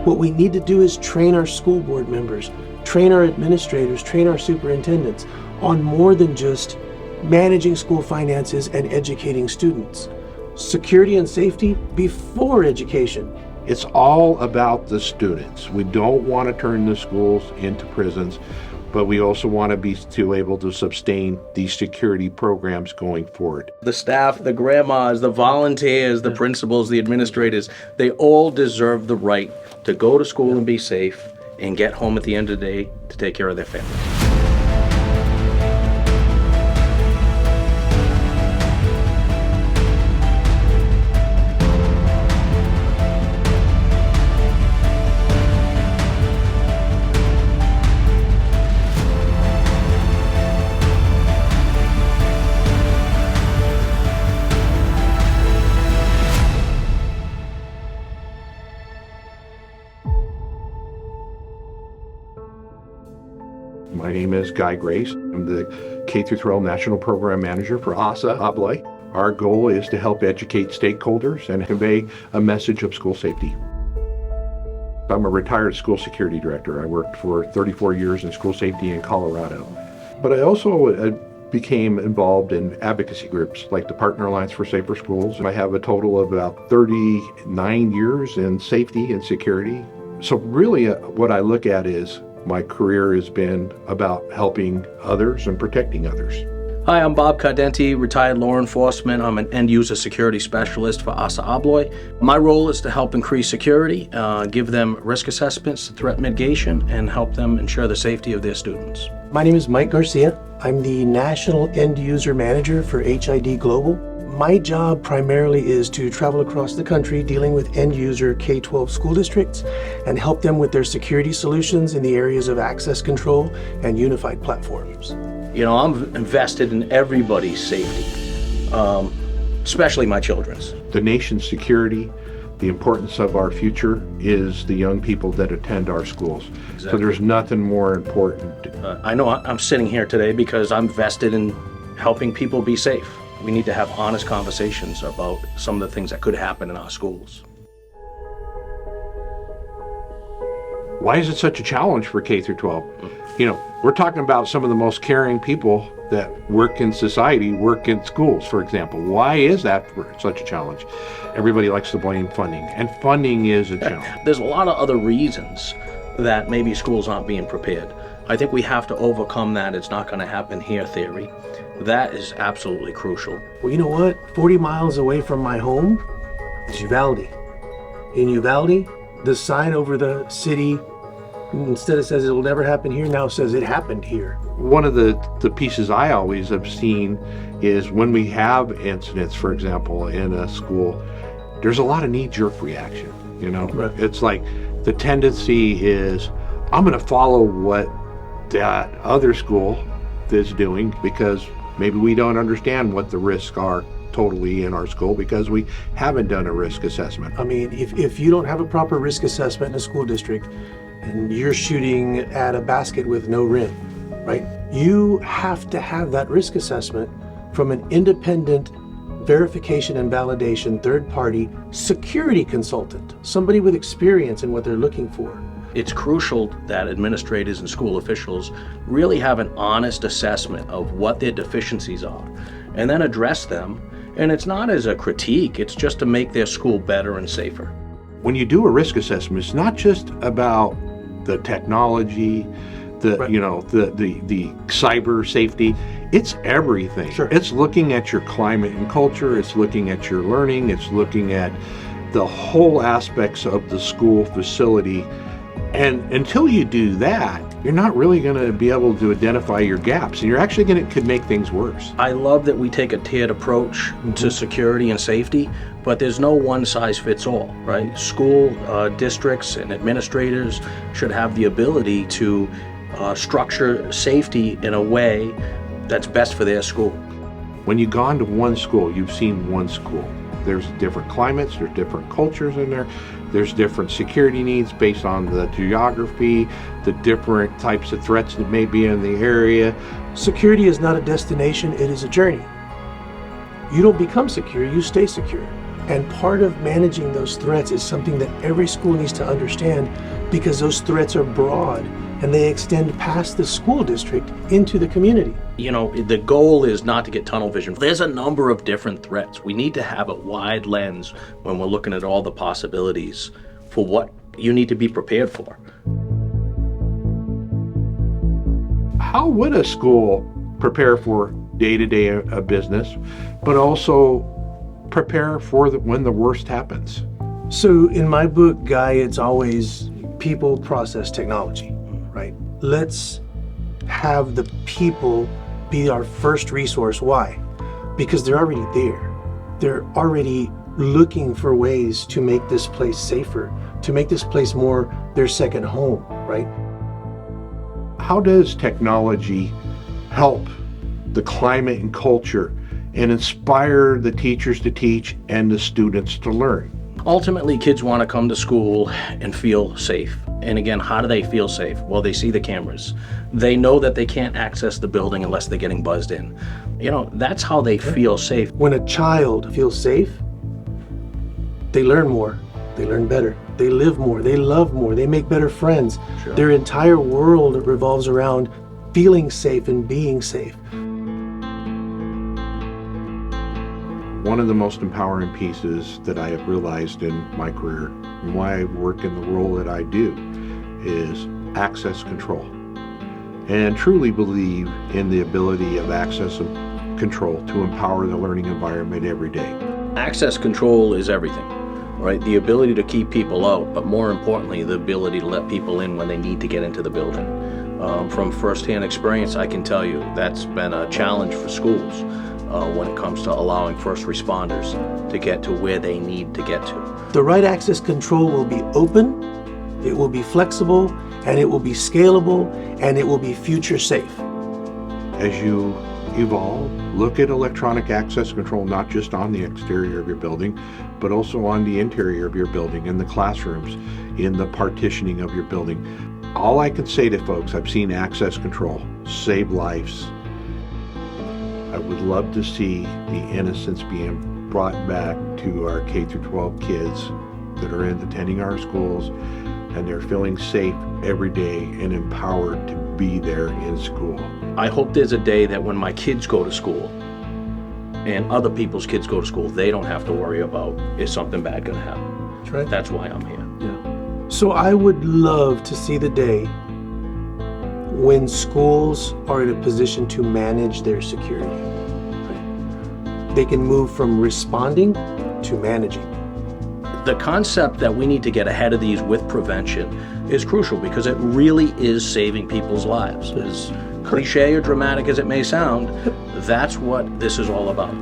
What we need to do is train our school board members, train our administrators, train our superintendents on more than just managing school finances and educating students. Security and safety before education. It's all about the students. We don't want to turn the schools into prisons, but we also want to be still able to sustain these security programs going forward. The staff, the grandmas, the volunteers, the principals, the administrators, they all deserve the right to go to school and be safe and get home at the end of the day to take care of their families. My name is Guy Grace. I'm the K-12 National Program Manager for ASA ABLOY. Our goal is to help educate stakeholders and convey a message of school safety. I'm a retired school security director. I worked for 34 years in school safety in Colorado. But I also became involved in advocacy groups like the Partner Alliance for Safer Schools. I have a total of about 39 years in safety and security. So really what I look at is my career has been about helping others and protecting others. Hi, I'm Bob Cardenti, retired law enforcement. I'm an end-user security specialist for ASA ABLOY. My role is to help increase security, give them risk assessments, threat mitigation, and help them ensure the safety of their students. My name is Mike Garcia. I'm the National End User Manager for HID Global. My job primarily is to travel across the country dealing with end user K-12 school districts and help them with their security solutions in the areas of access control and unified platforms. You know, I'm invested in everybody's safety, especially my children's. The nation's security, the importance of our future is the young people that attend our schools. Exactly. So there's nothing more important. I know I'm sitting here today because I'm vested in helping people be safe. We need to have honest conversations about some of the things that could happen in our schools. Why is it such a challenge for K through 12? You know, we're talking about some of the most caring people that work in society, work in schools, for example. Why is that such a challenge? Everybody likes to blame funding, and funding is a challenge. There's a lot of other reasons that maybe schools aren't being prepared. I think we have to overcome that "it's not going to happen here" theory. That is absolutely crucial. Well, you know what? 40 miles away from my home is Uvalde. In Uvalde, the sign over the city, instead of says it will never happen here, now says it happened here. One of the pieces I always have seen is when we have incidents, for example, in a school, there's a lot of knee-jerk reaction, you know? Right. It's like the tendency is, I'm going to follow what that other school is doing because maybe we don't understand what the risks are totally in our school because we haven't done a risk assessment. I mean, if you don't have a proper risk assessment in a school district and you're shooting at a basket with no rim, right? You have to have that risk assessment from an independent verification and validation third-party security consultant, somebody with experience in what they're looking for. It's crucial that administrators and school officials really have an honest assessment of what their deficiencies are and then address them. And it's not as a critique, it's just to make their school better and safer. When you do a risk assessment, it's not just about the technology, the cyber safety. It's everything. Sure. It's looking at your climate and culture, it's looking at your learning, it's looking at the whole aspects of the school facility. And until you do that, you're not really going to be able to identify your gaps, and you're actually could make things worse. I love that we take a tiered approach to security and safety, but there's no one size fits all, right? School districts and administrators should have the ability to structure safety in a way that's best for their school. When you've gone to one school, you've seen one school. There's different climates, there's different cultures in there, there's different security needs based on the geography, the different types of threats that may be in the area. Security is not a destination, it is a journey. You don't become secure, you stay secure. And part of managing those threats is something that every school needs to understand, because those threats are broad and they extend past the school district into the community. You know, the goal is not to get tunnel vision. There's a number of different threats. We need to have a wide lens when we're looking at all the possibilities for what you need to be prepared for. How would a school prepare for day-to-day business, but also prepare for when the worst happens? So in my book, Guy, it's always people, process, technology, right? Let's have the people be our first resource. Why? Because they're already there. They're already looking for ways to make this place safer, to make this place more their second home, right? How does technology help the climate and culture and inspire the teachers to teach and the students to learn? Ultimately, kids want to come to school and feel safe. And again, how do they feel safe? Well, they see the cameras. They know that they can't access the building unless they're getting buzzed in. You know, that's how they feel safe. When a child feels safe, they learn more, they learn better, they live more, they love more, they make better friends. Sure. Their entire world revolves around feeling safe and being safe. One of the most empowering pieces that I have realized in my career and why I work in the role that I do is access control. And truly believe in the ability of access and control to empower the learning environment every day. Access control is everything, right? The ability to keep people out, but more importantly, the ability to let people in when they need to get into the building. From firsthand experience, I can tell you that's been a challenge for schools when it comes to allowing first responders to get to where they need to get to. The right access control will be open, it will be flexible, and it will be scalable, and it will be future safe. As you evolve, look at electronic access control not just on the exterior of your building, but also on the interior of your building, in the classrooms, in the partitioning of your building. All I can say to folks, I've seen access control save lives. I would love to see the innocence being brought back to our K-12 kids that are attending our schools, and they're feeling safe every day and empowered to be there in school. I hope there's a day that when my kids go to school and other people's kids go to school, they don't have to worry about, is something bad going to happen? That's right. That's why I'm here. Yeah. So I would love to see the day when schools are in a position to manage their security. They can move from responding to managing. The concept that we need to get ahead of these with prevention is crucial, because it really is saving people's lives. As cliche or dramatic as it may sound, that's what this is all about.